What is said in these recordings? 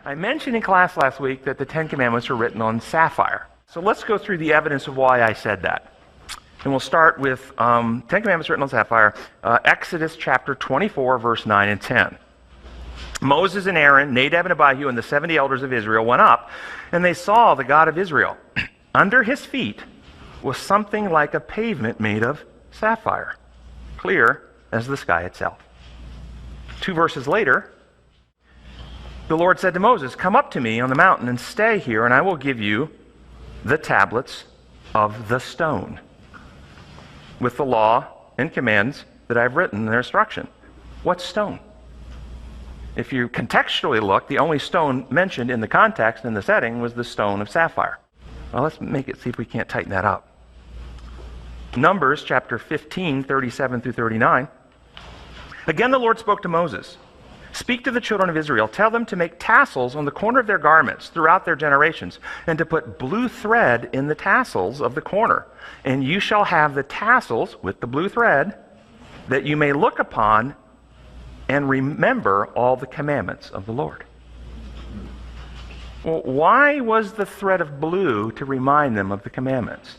I mentioned in class last week that the Ten Commandments are written on sapphire. So let's go through the evidence of why I said that. And we'll start with Ten Commandments written on sapphire, Exodus chapter 24, verse 9 and 10. Moses and Aaron, Nadab and Abihu, and the 70 elders of Israel went up, and they saw the God of Israel. Under his feet was something like a pavement made of sapphire, clear as the sky itself. 2 verses later, the Lord said to Moses, "Come up to me on the mountain and stay here, and I will give you the tablets of the stone with the law and commands that I've written in their instruction." What stone? If you contextually look, the only stone mentioned in the context, in the setting, was the stone of sapphire. Well, let's see if we can't tighten that up. Numbers chapter 15, 37 through 39. Again, the Lord spoke to Moses. "Speak to the children of Israel. Tell them to make tassels on the corner of their garments throughout their generations, and to put blue thread in the tassels of the corner. And you shall have the tassels with the blue thread, that you may look upon and remember all the commandments of the Lord." Well, why was the thread of blue to remind them of the commandments?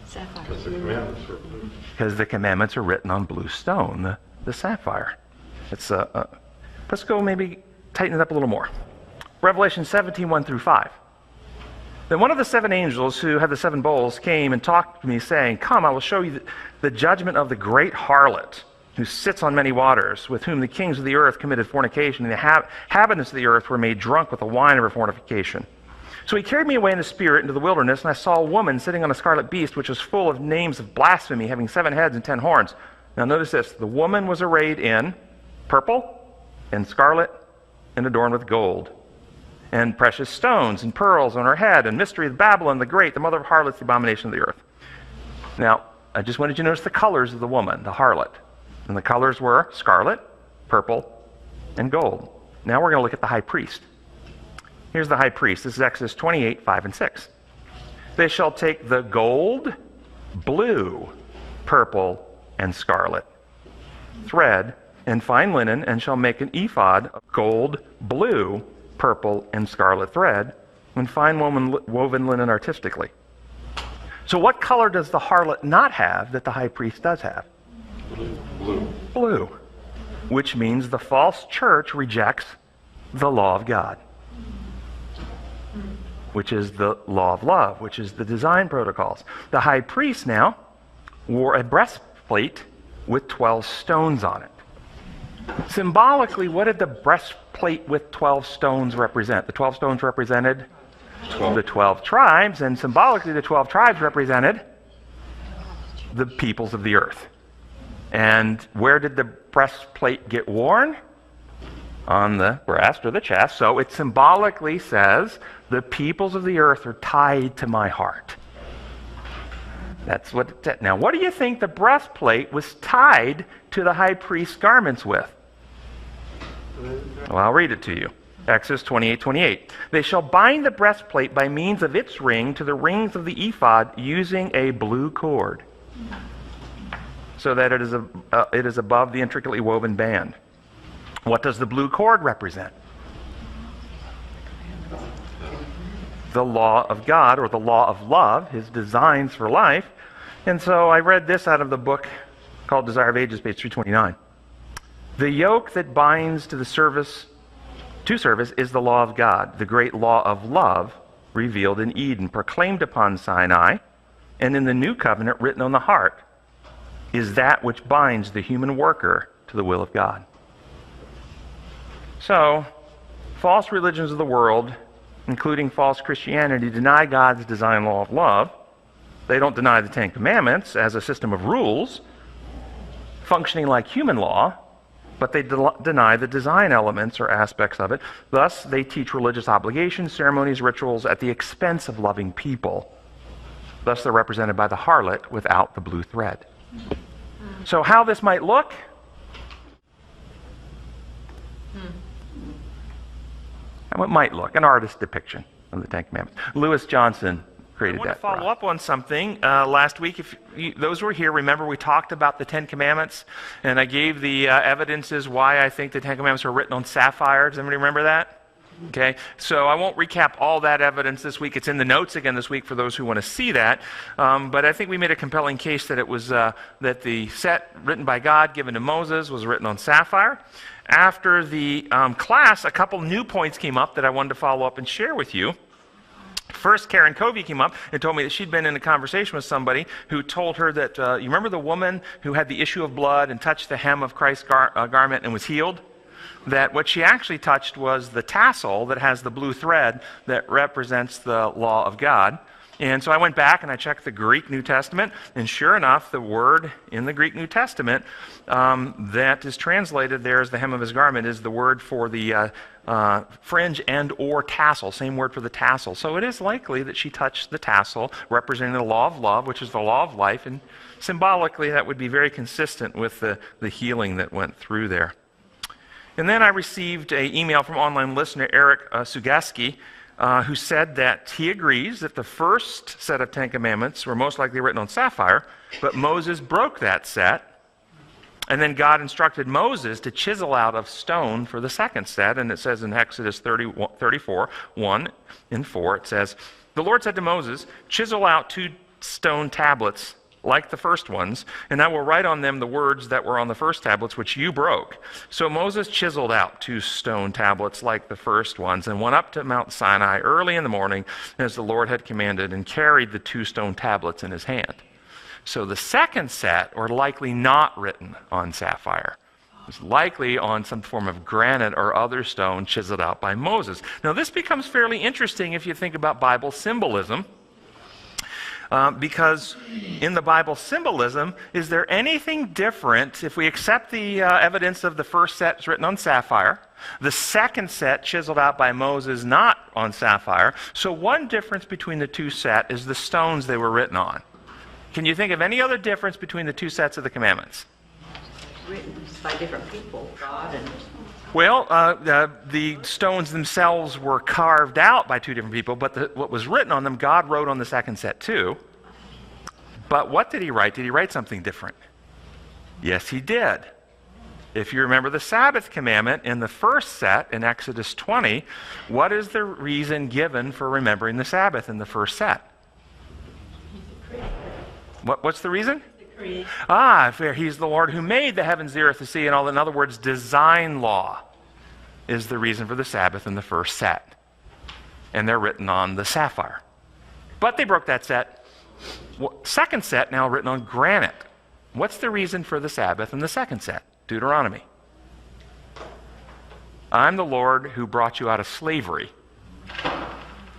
Sapphire. Because the commandments are blue. Because the commandments are written on blue stone, the sapphire. Let's go maybe tighten it up a little more. Revelation 17, 1 through 5. Then one of the 7 angels who had the 7 bowls came and talked to me, saying, "Come, I will show you the judgment of the great harlot, who sits on many waters, with whom the kings of the earth committed fornication, and the inhabitants of the earth were made drunk with the wine of her fornication." So he carried me away in the spirit into the wilderness, and I saw a woman sitting on a scarlet beast, which was full of names of blasphemy, having 7 heads and 10 horns. Now notice this. The woman was arrayed in purple and scarlet and adorned with gold, and precious stones and pearls on her head, and mystery of Babylon the Great, the mother of harlots, the abomination of the earth. Now, I just wanted you to notice the colors of the woman, the harlot. And the colors were scarlet, purple, and gold. Now we're going to look at the high priest. Here's the high priest. This is Exodus 28, 5 and 6. "They shall take the gold, blue, purple, and scarlet thread and fine linen, and shall make an ephod of gold, blue, purple, and scarlet thread, and fine woven linen artistically." So what color does the harlot not have that the high priest does have? Blue. Blue. Which means the false church rejects the law of God, which is the law of love, which is the design protocols. The high priest now wore a breastplate with 12 stones on it. Symbolically, what did the breastplate with 12 stones represent? The 12 stones represented 12. the 12 tribes, and symbolically the 12 tribes represented the peoples of the earth. And where did the breastplate get worn? On the breast or the chest. So it symbolically says, the peoples of the earth are tied to my heart. That's what it said. Now, what do you think the breastplate was tied to the high priest's garments with? Well, I'll read it to you. Exodus 28, 28. "They shall bind the breastplate by means of its ring to the rings of the ephod using a blue cord, so that it is above the intricately woven band." What does the blue cord represent? The law of God, or the law of love, his designs for life. And so I read this out of the book called Desire of Ages, page 329. "The yoke that binds to service is the law of God, the great law of love revealed in Eden, proclaimed upon Sinai, and in the new covenant written on the heart, is that which binds the human worker to the will of God." So, false religions of the world, including false Christianity, deny God's design law of love. They don't deny the 10 Commandments as a system of rules functioning like human law, but they deny the design elements or aspects of it. Thus, they teach religious obligations, ceremonies, rituals at the expense of loving people. Thus, they're represented by the harlot without the blue thread. So how this might look? How it might look, an artist's depiction of the 10 Commandments. Lewis Johnson created that. I want to follow up on something. Last week, if those who were here, remember we talked about the 10 Commandments, and I gave the evidences why I think the 10 Commandments are written on sapphire. Does anybody remember that? Okay, so I won't recap all that evidence this week. It's in the notes again this week for those who want to see that. But I think we made a compelling case that it was that the set written by God, given to Moses, was written on sapphire. After the class, a couple new points came up that I wanted to follow up and share with you. First, Karen Covey came up and told me that she'd been in a conversation with somebody who told her that, you remember the woman who had the issue of blood and touched the hem of Christ's garment and was healed? That what she actually touched was the tassel that has the blue thread that represents the law of God. And so I went back and I checked the Greek New Testament, and sure enough, the word in the Greek New Testament that is translated there as the hem of his garment is the word for the fringe and or tassel, same word for the tassel. So it is likely that she touched the tassel, representing the law of love, which is the law of life, and symbolically that would be very consistent with the healing that went through there. And then I received an email from online listener Eric Sugaski, who said that he agrees that the first set of Ten Commandments were most likely written on sapphire, but Moses broke that set, and then God instructed Moses to chisel out of stone for the second set, and it says in Exodus 34, 1 and 4, it says, "The Lord said to Moses, chisel out 2 stone tablets like the first ones, and I will write on them the words that were on the first tablets, which you broke." So Moses chiseled out 2 stone tablets like the first ones, and went up to Mount Sinai early in the morning, as the Lord had commanded, and carried the 2 stone tablets in his hand. So the second set are likely not written on sapphire. It's likely on some form of granite or other stone chiseled out by Moses. Now this becomes fairly interesting if you think about Bible symbolism. Because in the Bible symbolism, is there anything different if we accept the evidence of the first set is written on sapphire, the second set chiseled out by Moses not on sapphire? So one difference between the 2 sets is the stones they were written on. Can you think of any other difference between the 2 sets of the commandments? Written by different people, God and... Well, the stones themselves were carved out by 2 different people, but what was written on them, God wrote on the second set too. But what did he write? Did he write something different? Yes, he did. If you remember the Sabbath commandment in the first set in Exodus 20, what is the reason given for remembering the Sabbath in the first set? What's the reason? He's the Lord who made the heavens, the earth, the sea, and all. In other words, design law is the reason for the Sabbath in the first set. And they're written on the sapphire. But they broke that set. Second set now written on granite. What's the reason for the Sabbath in the second set? Deuteronomy. I'm the Lord who brought you out of slavery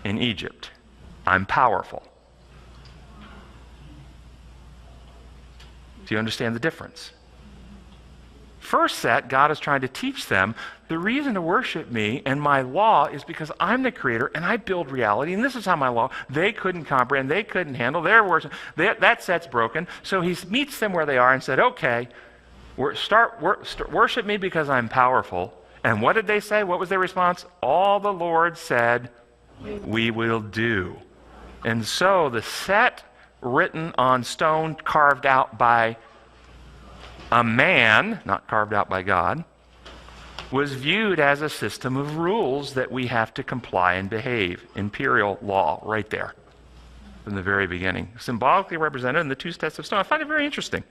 in Egypt. I'm powerful. Do you understand the difference? First set, God is trying to teach them the reason to worship me and my law is because I'm the creator and I build reality, and this is how my law, they couldn't comprehend, they couldn't handle their worship. That set's broken. So he meets them where they are and said, okay, worship me because I'm powerful. And what did they say? What was their response? All the Lord said, we will do. And so the set written on stone, carved out by a man, not carved out by God, was viewed as a system of rules that we have to comply and behave. Imperial law, right there, from the very beginning. Symbolically represented in the 2 sets of stone. I find it very interesting.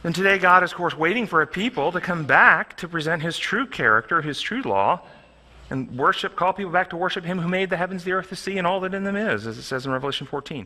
And today God is, of course, waiting for a people to come back to present his true character, his true law, and call people back to worship him who made the heavens, the earth, the sea, and all that in them is, as it says in Revelation 14.